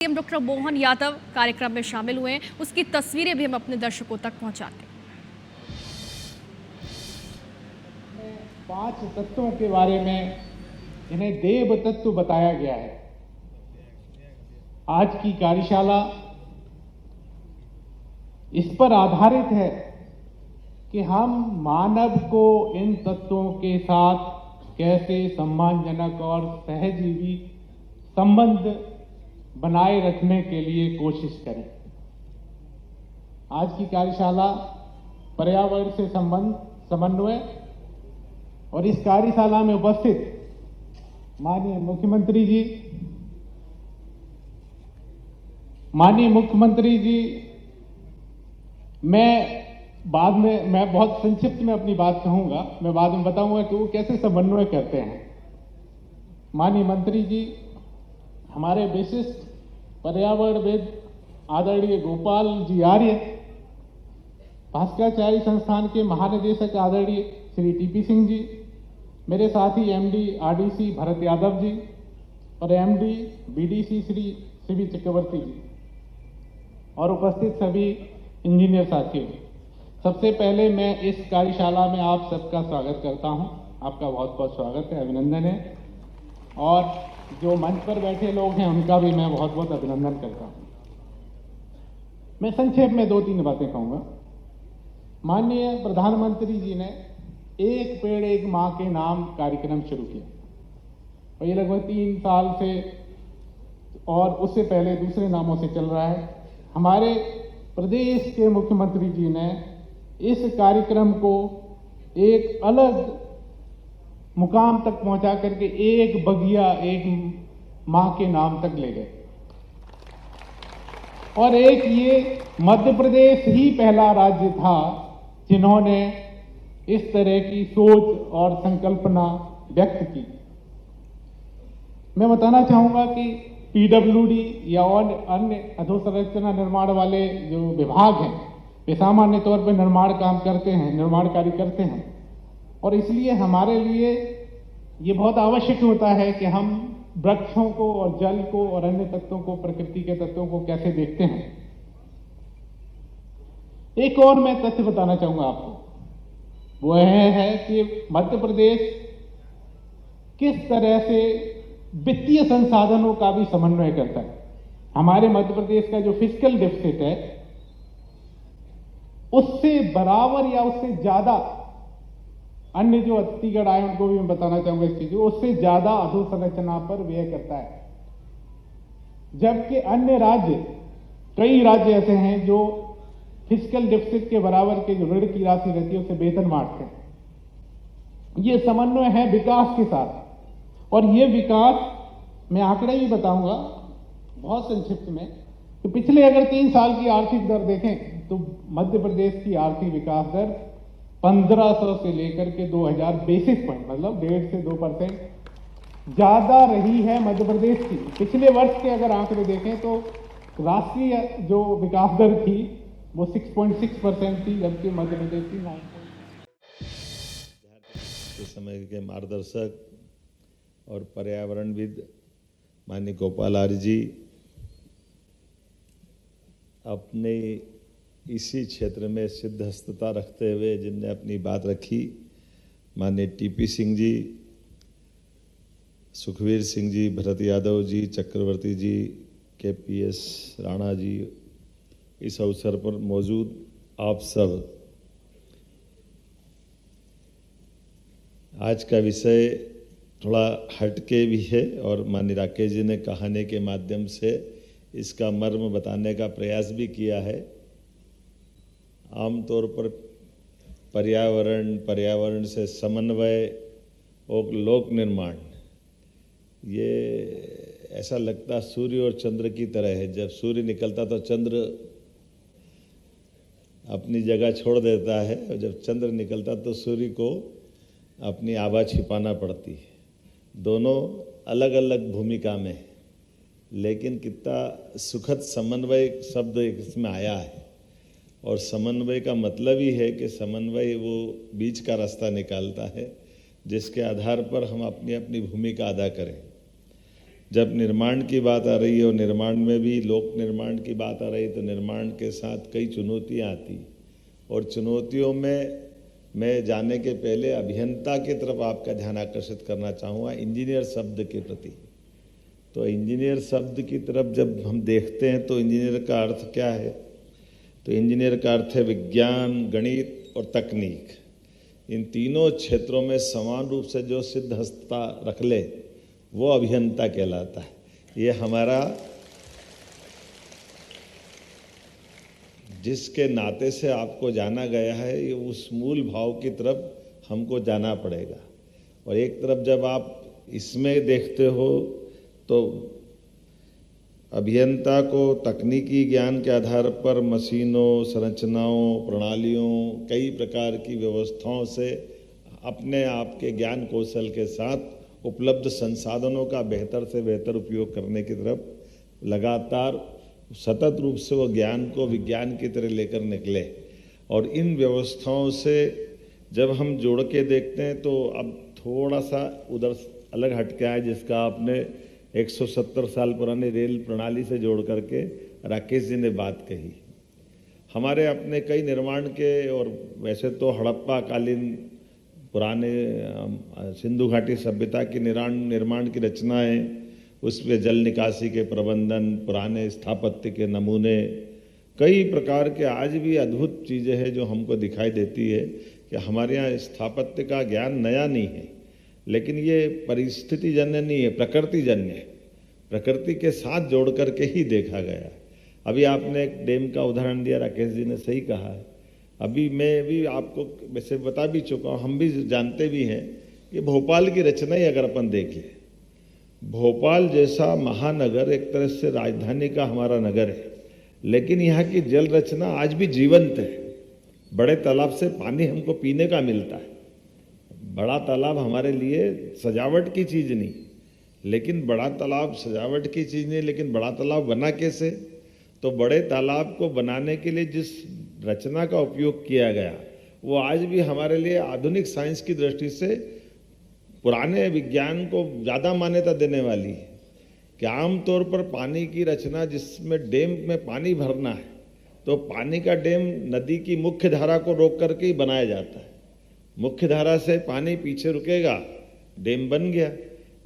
CM doctor Mohan Yadav कार्यक्रम में शामिल हुए हैं, उसकी तस्वीरें भी हम अपने दर्शकों तक पहुंचाते हैं। 5 तत्वों के बारे में इन्हें देव तत्व बताया गया है। आज की कार्यशाला इस पर आधारित है कि हम मानव को इन तत्वों के साथ कैसे सम्मानजनक और सहजीवी संबंध बनाए रखने के लिए कोशिश करें। आज की कार्यशाला पर्यावरण से समन्वय और इस कार्यशाला में उपस्थित माननीय मुख्यमंत्री जी, मैं बहुत संक्षिप्त में अपनी बात कहूंगा। मैं बाद में बताऊंगा कि वो कैसे समन्वय करते हैं। माननीय मंत्री जी, हमारे विशिष्ट पर्यावरणविद आदरणीय गोपाल जी आर्य, भास्कराचार्य संस्थान के महानिदेशक आदरणीय श्री टीपी सिंह जी, मेरे साथी एमडी आरडीसी भरत यादव जी और एमडी बीडीसी श्री शिवी चक्रवर्ती जी और उपस्थित सभी इंजीनियर साथियों, सबसे पहले मैं इस कार्यशाला में आप सबका स्वागत करता हूं। आपका बहुत बहुत स्वागत है, अभिनंदन है। और जो मंच पर बैठे लोग हैं उनका भी मैं बहुत बहुत अभिनंदन करता हूं। मैं संक्षेप में 2-3 बातें कहूंगा। माननीय प्रधानमंत्री जी ने एक पेड़ एक मां के नाम कार्यक्रम शुरू किया और ये लगभग 3 साल से और उससे पहले दूसरे नामों से चल रहा है। हमारे प्रदेश के मुख्यमंत्री जी ने इस कार्यक्रम को एक अलग मुकाम तक पहुंचा करके एक बगिया एक मां के नाम तक ले गए और एक ये मध्य प्रदेश ही पहला राज्य था जिन्होंने इस तरह की सोच और संकल्पना व्यक्त की। मैं बताना चाहूंगा कि पीडब्ल्यूडी या और अन्य अधोसंरचना निर्माण वाले जो विभाग हैं वे सामान्य तौर पर निर्माण कार्य करते हैं और इसलिए हमारे लिए ये बहुत आवश्यक होता है कि हम वृक्षों को और जल को और अन्य तत्वों को, प्रकृति के तत्वों को कैसे देखते हैं। एक और मैं तथ्य बताना चाहूंगा आपको, वो है कि मध्य प्रदेश किस तरह से वित्तीय संसाधनों का भी समन्वय करता है। हमारे मध्य प्रदेश का जो फिस्कल डेफिसिट है उससे बराबर या उससे ज्यादा अन्य जो छत्तीसगढ़ आए उनको भी मैं बताना चाहूंगा इस चीज को, उससे ज्यादा अधोसंरचना पर व्यय करता है। जबकि अन्य कई राज्य ऐसे हैं जो फिस्कल डेफिसिट के बराबर के जो ऋण की राशि रहती है उससे वेतन बांटते हैं। ये समन्वय है विकास के साथ और ये विकास मैं आंकड़े भी बताऊंगा बहुत संक्षिप्त में। तो पिछले अगर 3 साल की आर्थिक दर देखें तो मध्य प्रदेश की आर्थिक विकास दर 1500 से लेकर के 2000 बेसिस पॉइंट, मतलब 1.5 से 2% ज्यादा रही है मध्य प्रदेश की। पिछले वर्ष के अगर आंकड़े देखें तो राष्ट्रीय जो विकास दर थी वो 6.6% थी, जबकि मध्य प्रदेश की 9%। समय के मार्गदर्शक और पर्यावरणविद माननीय गोपाल आर्य जी, अपने इसी क्षेत्र में सिद्धहस्तता रखते हुए जिनने अपनी बात रखी, माननीय टीपी सिंह जी, सुखवीर सिंह जी, भरत यादव जी, चक्रवर्ती जी, केपीएस राणा जी, इस अवसर पर मौजूद आप सब, आज का विषय थोड़ा हटके भी है और माननीय राकेश जी ने कहानी के माध्यम से इसका मर्म बताने का प्रयास भी किया है। आमतौर पर पर्यावरण से समन्वय और लोक निर्माण, ये ऐसा लगता सूर्य और चंद्र की तरह है। जब सूर्य निकलता तो चंद्र अपनी जगह छोड़ देता है और जब चंद्र निकलता तो सूर्य को अपनी आभा छिपाना पड़ती है। दोनों अलग अलग भूमिका में, लेकिन कितना सुखद समन्वय शब्द इसमें आया है। और समन्वय का मतलब ही है कि समन्वय वो बीच का रास्ता निकालता है जिसके आधार पर हम अपनी अपनी भूमिका अदा करें। जब निर्माण की बात आ रही है और निर्माण में भी लोक निर्माण की बात आ रही है तो निर्माण के साथ कई चुनौतियाँ आती, और चुनौतियों में मैं जाने के पहले अभियंता की तरफ आपका ध्यान आकर्षित करना चाहूँगा, इंजीनियर शब्द के प्रति। तो इंजीनियर शब्द की तरफ जब हम देखते हैं तो इंजीनियर का अर्थ क्या है? तो इंजीनियर का अर्थ है विज्ञान, गणित और तकनीक। इन तीनों क्षेत्रों में समान रूप से जो सिद्धहस्तता रख ले वो अभियंता कहलाता है। ये हमारा जिसके नाते से आपको जाना गया है, ये उस मूल भाव की तरफ हमको जाना पड़ेगा। और एक तरफ जब आप इसमें देखते हो तो अभियंता को तकनीकी ज्ञान के आधार पर मशीनों, संरचनाओं, प्रणालियों, कई प्रकार की व्यवस्थाओं से अपने आप के ज्ञान कौशल के साथ उपलब्ध संसाधनों का बेहतर से बेहतर उपयोग करने की तरफ लगातार सतत रूप से वो ज्ञान को विज्ञान की तरह लेकर निकले। और इन व्यवस्थाओं से जब हम जोड़ के देखते हैं तो अब थोड़ा सा उधर अलग हटके आए, जिसका आपने 170 साल पुरानी रेल प्रणाली से जोड़ करके राकेश जी ने बात कही। हमारे अपने कई निर्माण के, और वैसे तो हड़प्पा कालीन पुराने सिंधु घाटी सभ्यता की निर्माण की रचनाएं, उसमें जल निकासी के प्रबंधन, पुराने स्थापत्य के नमूने, कई प्रकार के आज भी अद्भुत चीज़ें हैं जो हमको दिखाई देती है कि हमारे यहाँ स्थापत्य का ज्ञान नया नहीं है, लेकिन ये परिस्थिति जन्य नहीं है, प्रकृति जन्य है। प्रकृति के साथ जोड़ करके ही देखा गया। अभी आपने एक डैम का उदाहरण दिया, राकेश जी ने सही कहा है। अभी मैं भी आपको वैसे बता भी चुका हूँ, हम भी जानते भी हैं कि भोपाल की रचना ही अगर अपन देख लें, भोपाल जैसा महानगर एक तरह से राजधानी का हमारा नगर है, लेकिन यहाँ की जल रचना आज भी जीवंत है। बड़े तालाब से पानी हमको पीने का मिलता है। बड़ा तालाब हमारे लिए सजावट की चीज़ नहीं, लेकिन बड़ा तालाब सजावट की चीज़ नहीं, लेकिन बड़ा तालाब बना कैसे? तो बड़े तालाब को बनाने के लिए जिस रचना का उपयोग किया गया वो आज भी हमारे लिए आधुनिक साइंस की दृष्टि से पुराने विज्ञान को ज़्यादा मान्यता देने वाली है कि आमतौर पर पानी की रचना जिसमें डैम में पानी भरना है तो पानी का डैम नदी की मुख्य धारा को रोक करके ही बनाया जाता है। मुख्य धारा से पानी पीछे रुकेगा, डैम बन गया।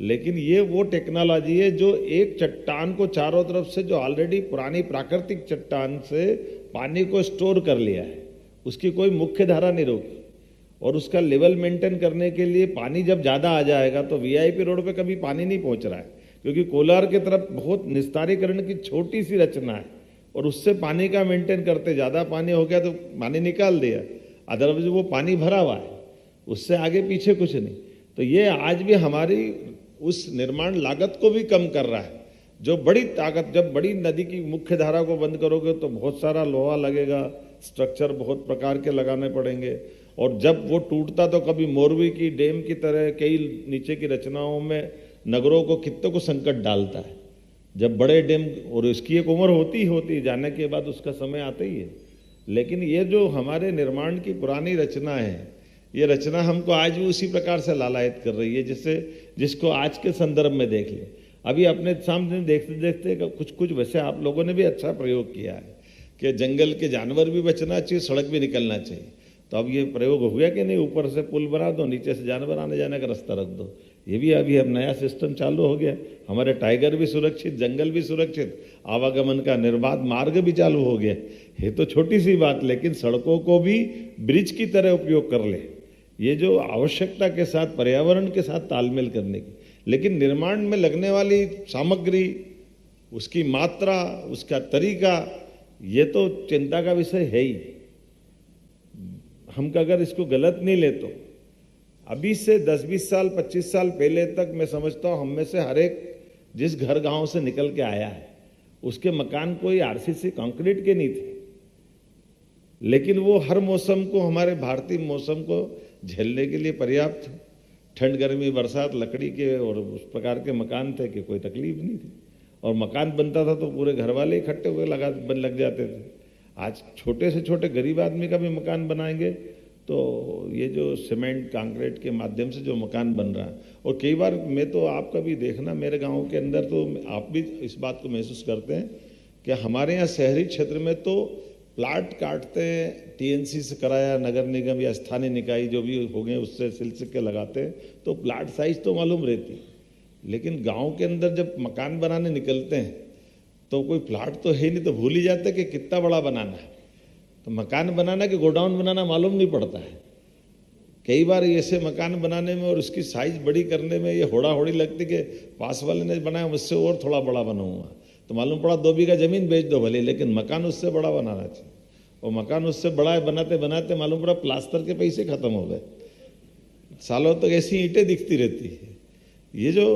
लेकिन ये वो टेक्नोलॉजी है जो एक चट्टान को चारों तरफ से, जो ऑलरेडी पुरानी प्राकृतिक चट्टान से पानी को स्टोर कर लिया है, उसकी कोई मुख्य धारा नहीं रोकी। और उसका लेवल मेंटेन करने के लिए पानी जब ज़्यादा आ जाएगा तो वीआईपी रोड पे कभी पानी नहीं पहुंच रहा है, क्योंकि कोलार की तरफ बहुत निस्तारीकरण की छोटी सी रचना है और उससे पानी का मेंटेन करते, ज़्यादा पानी हो गया तो पानी निकाल दिया, अदरवाइज वो पानी भरा हुआ है, उससे आगे पीछे कुछ नहीं। तो ये आज भी हमारी उस निर्माण लागत को भी कम कर रहा है। जो बड़ी ताकत, जब बड़ी नदी की मुख्य धारा को बंद करोगे तो बहुत सारा लोहा लगेगा, स्ट्रक्चर बहुत प्रकार के लगाने पड़ेंगे, और जब वो टूटता तो कभी मोरवी की डैम की तरह कई नीचे की रचनाओं में नगरों को, कितने को संकट डालता है। जब बड़े डैम, और इसकी एक उम्र होती जाने के बाद उसका समय आता ही है। लेकिन ये जो हमारे निर्माण की पुरानी रचना है, ये रचना हमको आज भी उसी प्रकार से लालायित कर रही है जिसको आज के संदर्भ में देख ले। अभी अपने सामने देखते देखते कुछ वैसे आप लोगों ने भी अच्छा प्रयोग किया है कि जंगल के जानवर भी बचना चाहिए, सड़क भी निकलना चाहिए। तो अब ये प्रयोग हो गया कि नहीं, ऊपर से पुल बना दो, नीचे से जानवर आने जाने का रास्ता रख दो। ये भी अभी अब नया सिस्टम चालू हो गया। हमारे टाइगर भी सुरक्षित, जंगल भी सुरक्षित, आवागमन का निर्बाध मार्ग भी चालू हो गया। ये तो छोटी सी बात, लेकिन सड़कों को भी ब्रिज की तरह उपयोग कर ले, ये जो आवश्यकता के साथ, पर्यावरण के साथ तालमेल करने की। लेकिन निर्माण में लगने वाली सामग्री, उसकी मात्रा, उसका तरीका, ये तो चिंता का विषय है ही। हम अगर इसको गलत नहीं ले तो अभी से 10-20 साल 25 साल पहले तक मैं समझता हूँ हम में से हर एक जिस घर गांव से निकल के आया है उसके मकान कोई आरसीसी कंक्रीट के नहीं थे, लेकिन वो हर मौसम को, हमारे भारतीय मौसम को झेलने के लिए पर्याप्त, ठंड गर्मी बरसात लकड़ी के और उस प्रकार के मकान थे कि कोई तकलीफ नहीं थी। और मकान बनता था तो पूरे घर वाले इकट्ठे हुए लग जाते थे। आज छोटे से छोटे गरीब आदमी का भी मकान बनाएंगे तो ये जो सीमेंट कंक्रीट के माध्यम से जो मकान बन रहा है, और कई बार मैं तो आपका भी देखना, मेरे गांव के अंदर तो आप भी इस बात को महसूस करते हैं कि हमारे यहाँ शहरी क्षेत्र में तो प्लाट काटते हैं, टीएनसी से कराया, नगर निगम या स्थानीय निकाय जो भी हो गए उससे सिलसिले के लगाते हैं, तो प्लाट साइज तो मालूम रहती है, लेकिन गांव के अंदर जब मकान बनाने निकलते हैं तो कोई प्लाट तो है नहीं, तो भूल ही जाते कि कितना बड़ा बनाना है। तो मकान बनाना कि गोडाउन बनाना मालूम नहीं पड़ता है। कई बार ऐसे मकान बनाने में और उसकी साइज बड़ी करने में ये होड़ा होड़ी लगती कि पास वाले ने बनाया मुझसे और थोड़ा बड़ा बनाऊंगा, तो मालूम पड़ा 2 बीघा जमीन बेच दो भले, लेकिन मकान उससे बड़ा बनाना चाहिए। और मकान उससे बड़ा बनाते बनाते मालूम पड़ा प्लास्टर के पैसे खत्म हो गए, सालों तक ऐसी ईंटें दिखती रहती है। ये जो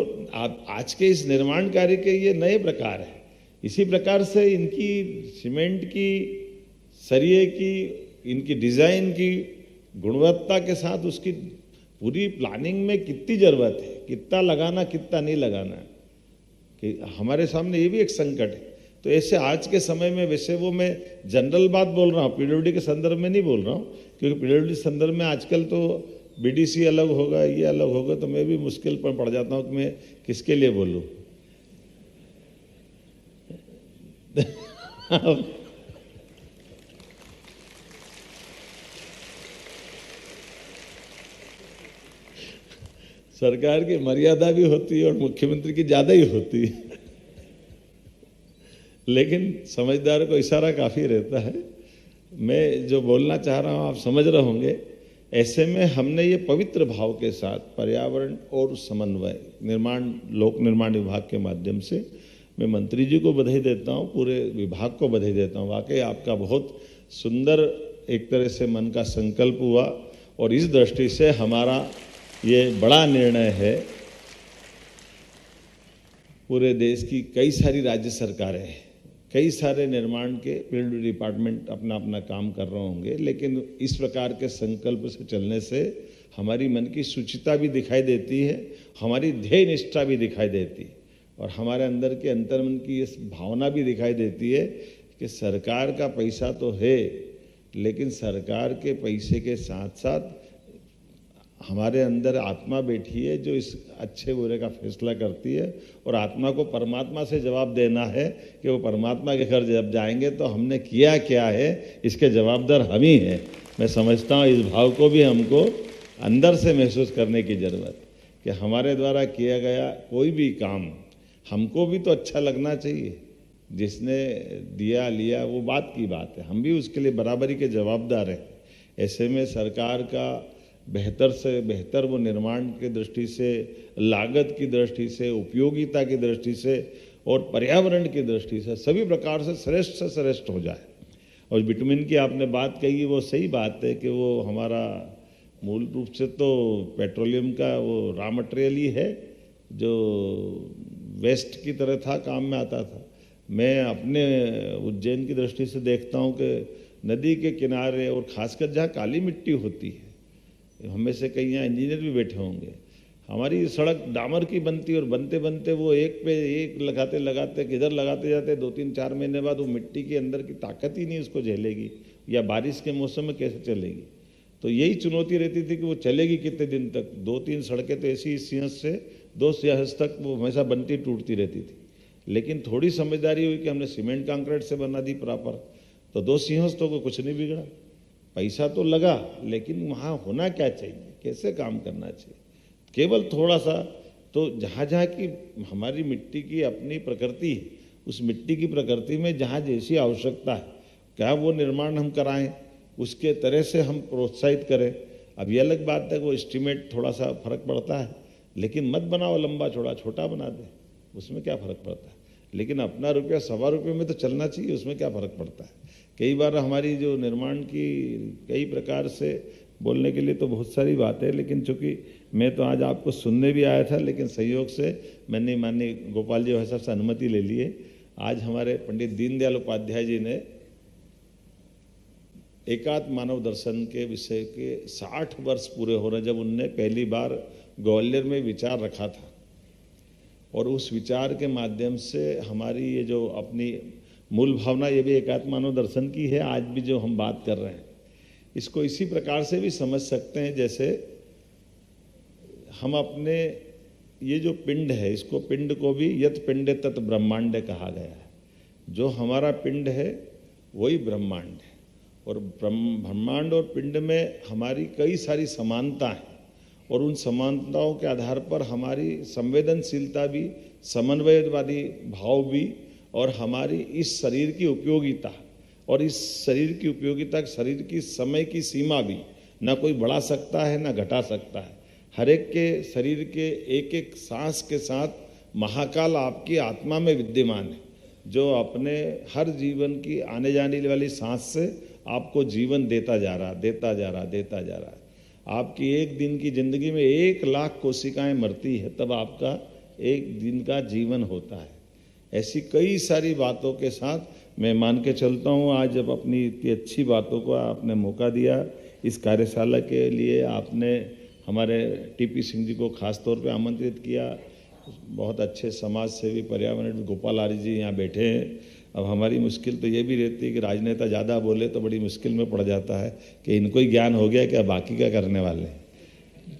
आज के इस निर्माण कार्य के ये नए प्रकार है। इसी प्रकार से इनकी सीमेंट की, सरिये की, इनकी डिजाइन की गुणवत्ता के साथ उसकी पूरी प्लानिंग में कितनी जरूरत है, कितना लगाना कितना नहीं लगाना, कि हमारे सामने ये भी एक संकट है। तो ऐसे आज के समय में, वैसे वो मैं जनरल बात बोल रहा हूँ, पीडब्ल्यूडी के संदर्भ में नहीं बोल रहा हूँ, क्योंकि पीडब्ल्यूडी के संदर्भ में आजकल तो बीडीसी अलग होगा, ये अलग होगा, तो मैं भी मुश्किल पर पड़ जाता हूँ कि मैं किसके लिए बोलूँ। सरकार की मर्यादा भी होती है और मुख्यमंत्री की ज्यादा ही होती है, लेकिन समझदार को इशारा काफी रहता है। मैं जो बोलना चाह रहा हूं आप समझ रहे होंगे। ऐसे में हमने ये पवित्र भाव के साथ पर्यावरण और समन्वय निर्माण, लोक निर्माण विभाग के माध्यम से मैं मंत्री जी को बधाई देता हूं, पूरे विभाग को बधाई देता हूं। वाकई आपका बहुत सुंदर एक तरह से मन का संकल्प हुआ, और इस दृष्टि से हमारा ये बड़ा निर्णय है। पूरे देश की कई सारी राज्य सरकारें, कई सारे निर्माण के फील्ड डिपार्टमेंट अपना अपना काम कर रहे होंगे, लेकिन इस प्रकार के संकल्प से चलने से हमारी मन की शुचिता भी दिखाई देती है, हमारी ध्येय निष्ठा भी दिखाई देती है, और हमारे अंदर के अंतर्मन की इस भावना भी दिखाई देती है कि सरकार का पैसा तो है, लेकिन सरकार के पैसे के साथ साथ हमारे अंदर आत्मा बैठी है जो इस अच्छे बुरे का फैसला करती है, और आत्मा को परमात्मा से जवाब देना है कि वो परमात्मा के घर जब जाएंगे तो हमने किया क्या है, इसके जवाबदार हम ही हैं। मैं समझता हूँ इस भाव को भी हमको अंदर से महसूस करने की ज़रूरत कि हमारे द्वारा किया गया कोई भी काम हमको भी तो अच्छा लगना चाहिए। जिसने दिया लिया वो बात की बात है, हम भी उसके लिए बराबरी के जवाबदार हैं। ऐसे में सरकार का बेहतर से बेहतर वो निर्माण की दृष्टि से, लागत की दृष्टि से, उपयोगिता की दृष्टि से और पर्यावरण की दृष्टि से सभी प्रकार से श्रेष्ठ हो जाए। और विटामिन की आपने बात कही, वो सही बात है कि वो हमारा मूल रूप से तो पेट्रोलियम का वो रॉ मटेरियल ही है जो वेस्ट की तरह था, काम में आता था। मैं अपने उज्जैन की दृष्टि से देखता हूँ कि नदी के किनारे और खासकर जहाँ काली मिट्टी होती है, हमें से कई यहाँ इंजीनियर भी बैठे होंगे, हमारी सड़क डामर की बनती और बनते बनते वो एक पे एक लगाते लगाते किधर लगाते जाते 2-3-4 महीने बाद वो मिट्टी के अंदर की ताकत ही नहीं उसको झेलेगी, या बारिश के मौसम में कैसे चलेगी। तो यही चुनौती रहती थी कि वो चलेगी कितने दिन तक। 2-3 सड़कें तो ऐसी सिंहस्थ से 2 सिंहस्थ तक वो हमेशा बनती टूटती रहती थी, लेकिन थोड़ी समझदारी हुई कि हमने सीमेंट कंक्रीट से बना दी प्रॉपर, तो 2 सिंहस्थों को कुछ नहीं बिगड़ा। पैसा तो लगा, लेकिन वहाँ होना क्या चाहिए, कैसे काम करना चाहिए, केवल थोड़ा सा। तो जहाँ जहाँ की हमारी मिट्टी की अपनी प्रकृति है, उस मिट्टी की प्रकृति में जहाँ जैसी आवश्यकता है, क्या वो निर्माण हम कराएं, उसके तरह से हम प्रोत्साहित करें। अब ये अलग बात है कि वो एस्टीमेट थोड़ा सा फर्क पड़ता है, लेकिन मत बनाओ लंबा चौड़ा, छोटा बना दे, उसमें क्या फ़र्क पड़ता है। लेकिन अपना रुपया ₹1.25 में तो चलना चाहिए, उसमें क्या फ़र्क पड़ता है। कई बार हमारी जो निर्माण की कई प्रकार से बोलने के लिए तो बहुत सारी बातें हैं, लेकिन चूँकि मैं तो आज आपको सुनने भी आया था, लेकिन संयोग से मैंने माननीय गोपाल जी भाई साहब से अनुमति ले ली है। आज हमारे पंडित दीनदयाल उपाध्याय जी ने एकात्म मानव दर्शन के विषय के 60 वर्ष पूरे हो रहे, जब उनने पहली बार ग्वालियर में विचार रखा था, और उस विचार के माध्यम से हमारी ये जो अपनी मूल भावना, ये भी एकात्म मानव दर्शन की है। आज भी जो हम बात कर रहे हैं, इसको इसी प्रकार से भी समझ सकते हैं जैसे हम अपने ये जो पिंड है, इसको पिंड को भी यत पिंडे तत् ब्रह्मांड कहा गया है। जो हमारा पिंड है वही ब्रह्मांड है, और ब्रह्मांड और पिंड में हमारी कई सारी समानता हैं, और उन समानताओं के आधार पर हमारी संवेदनशीलता भी, समन्वयवादी भाव भी, और हमारी इस शरीर की उपयोगिता, और इस शरीर की उपयोगिता, शरीर की समय की सीमा भी ना कोई बढ़ा सकता है ना घटा सकता है। हर एक के शरीर के एक एक सांस के साथ महाकाल आपकी आत्मा में विद्यमान है, जो अपने हर जीवन की आने जाने वाली सांस से आपको जीवन देता जा रहा, देता जा रहा, देता जा रहा है। आपकी एक दिन की जिंदगी में 1,00,000 कोशिकाएं मरती है, तब आपका एक दिन का जीवन होता है। ऐसी कई सारी बातों के साथ मैं मान के चलता हूँ। आज जब अपनी इतनी अच्छी बातों को आपने मौका दिया, इस कार्यशाला के लिए आपने हमारे टीपी सिंह जी को खास तौर पे आमंत्रित किया। बहुत अच्छे समाज सेवी, पर्यावरण, गोपाल आर्य जी यहाँ बैठे हैं। अब हमारी मुश्किल तो ये भी रहती है कि राजनेता ज़्यादा बोले तो बड़ी मुश्किल में पड़ जाता है कि इनको ही ज्ञान हो गया क्या, बाकी क्या करने वाले हैं।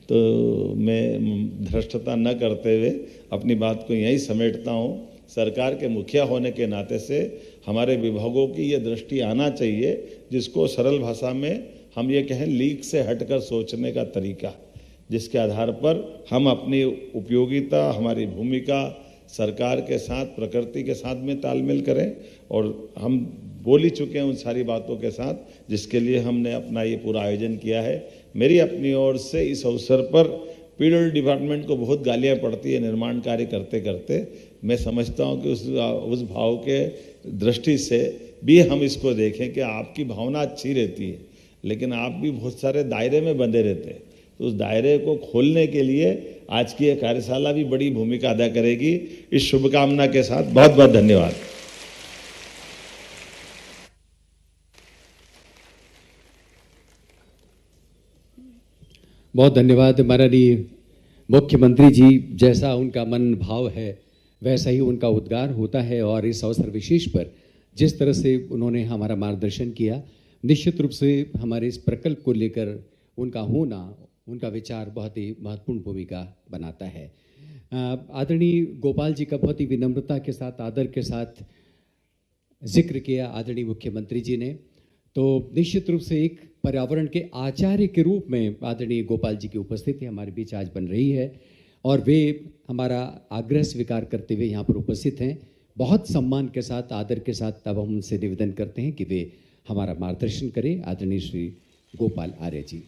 तो मैं धृष्टता न करते हुए अपनी बात को यहीं समेटता हूँ। सरकार के मुखिया होने के नाते से हमारे विभागों की ये दृष्टि आना चाहिए, जिसको सरल भाषा में हम ये कहें लीक से हटकर सोचने का तरीका, जिसके आधार पर हम अपनी उपयोगिता, हमारी भूमिका सरकार के साथ, प्रकृति के साथ में तालमेल करें। और हम बोल ही चुके हैं उन सारी बातों के साथ जिसके लिए हमने अपना ये पूरा आयोजन किया है। मेरी अपनी ओर से इस अवसर पर पीडब्ल्यूडी डिपार्टमेंट को बहुत गालियाँ पड़ती है निर्माण कार्य करते करते। मैं समझता हूँ कि उस भाव के दृष्टि से भी हम इसको देखें कि आपकी भावना अच्छी रहती है, लेकिन आप भी बहुत सारे दायरे में बंधे रहते हैं। तो उस दायरे को खोलने के लिए आज की यह कार्यशाला भी बड़ी भूमिका अदा करेगी। इस शुभकामना के साथ बहुत बहुत धन्यवाद। बहुत धन्यवाद माननीय मुख्यमंत्री जी। जैसा उनका मन भाव है वैसा ही उनका उद्गार होता है, और इस अवसर विशेष पर जिस तरह से उन्होंने हमारा मार्गदर्शन किया, निश्चित रूप से हमारे इस प्रकल्प को लेकर उनका होना, उनका विचार बहुत ही महत्वपूर्ण भूमिका बनाता है। आदरणीय गोपाल जी का बहुत ही विनम्रता के साथ, आदर के साथ जिक्र किया आदरणीय मुख्यमंत्री जी ने। तो निश्चित रूप से एक पर्यावरण के आचार्य के रूप में आदरणीय गोपाल जी की उपस्थिति हमारे बीच आज बन रही है, और वे हमारा आग्रह स्वीकार करते हुए यहाँ पर उपस्थित हैं। बहुत सम्मान के साथ, आदर के साथ तब हम उनसे निवेदन करते हैं कि वे हमारा मार्गदर्शन करें। आदरणीय श्री गोपाल आर्य जी।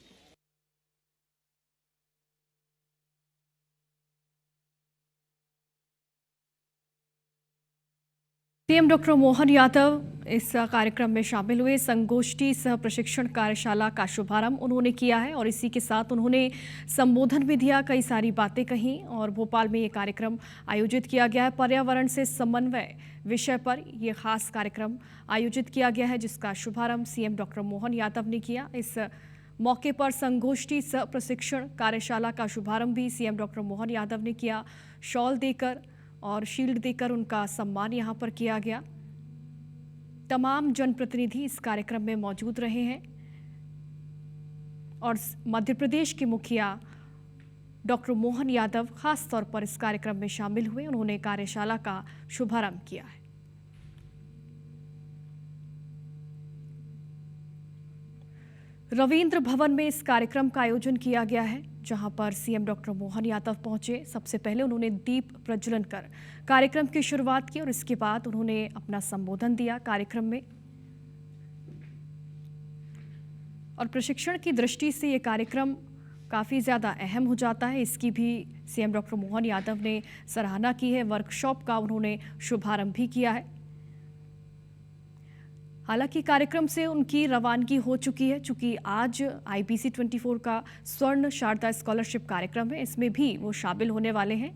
सीएम डॉक्टर मोहन यादव इस कार्यक्रम में शामिल हुए। संगोष्ठी सह प्रशिक्षण कार्यशाला का शुभारंभ उन्होंने किया है, और इसी के साथ उन्होंने संबोधन भी दिया, कई सारी बातें कहीं। और भोपाल में ये कार्यक्रम आयोजित किया गया है। पर्यावरण से समन्वय विषय पर यह खास कार्यक्रम आयोजित किया गया है, जिसका शुभारंभ सीएम डॉक्टर मोहन यादव ने किया। इस मौके पर संगोष्ठी सह प्रशिक्षण कार्यशाला का शुभारंभ भी सीएम डॉक्टर मोहन यादव ने किया। शॉल देकर और शील्ड देकर उनका सम्मान यहाँ पर किया गया। तमाम जनप्रतिनिधि इस कार्यक्रम में मौजूद रहे हैं, और मध्य प्रदेश के मुखिया डॉक्टर मोहन यादव खास तौर पर इस कार्यक्रम में शामिल हुए। उन्होंने कार्यशाला का शुभारंभ किया है। रविंद्र भवन में इस कार्यक्रम का आयोजन किया गया है, जहां पर सीएम डॉक्टर मोहन यादव पहुंचे। सबसे पहले उन्होंने दीप प्रज्वलन कर कार्यक्रम की शुरुआत की, और इसके बाद उन्होंने अपना संबोधन दिया कार्यक्रम में। और प्रशिक्षण की दृष्टि से ये कार्यक्रम काफ़ी ज़्यादा अहम हो जाता है, इसकी भी सीएम डॉक्टर मोहन यादव ने सराहना की है। वर्कशॉप का उन्होंने शुभारंभ भी किया है। हालांकि कार्यक्रम से उनकी रवानगी हो चुकी है, चूंकि आज IBC 24 का स्वर्ण शारदा स्कॉलरशिप कार्यक्रम है, इसमें भी वो शामिल होने वाले हैं।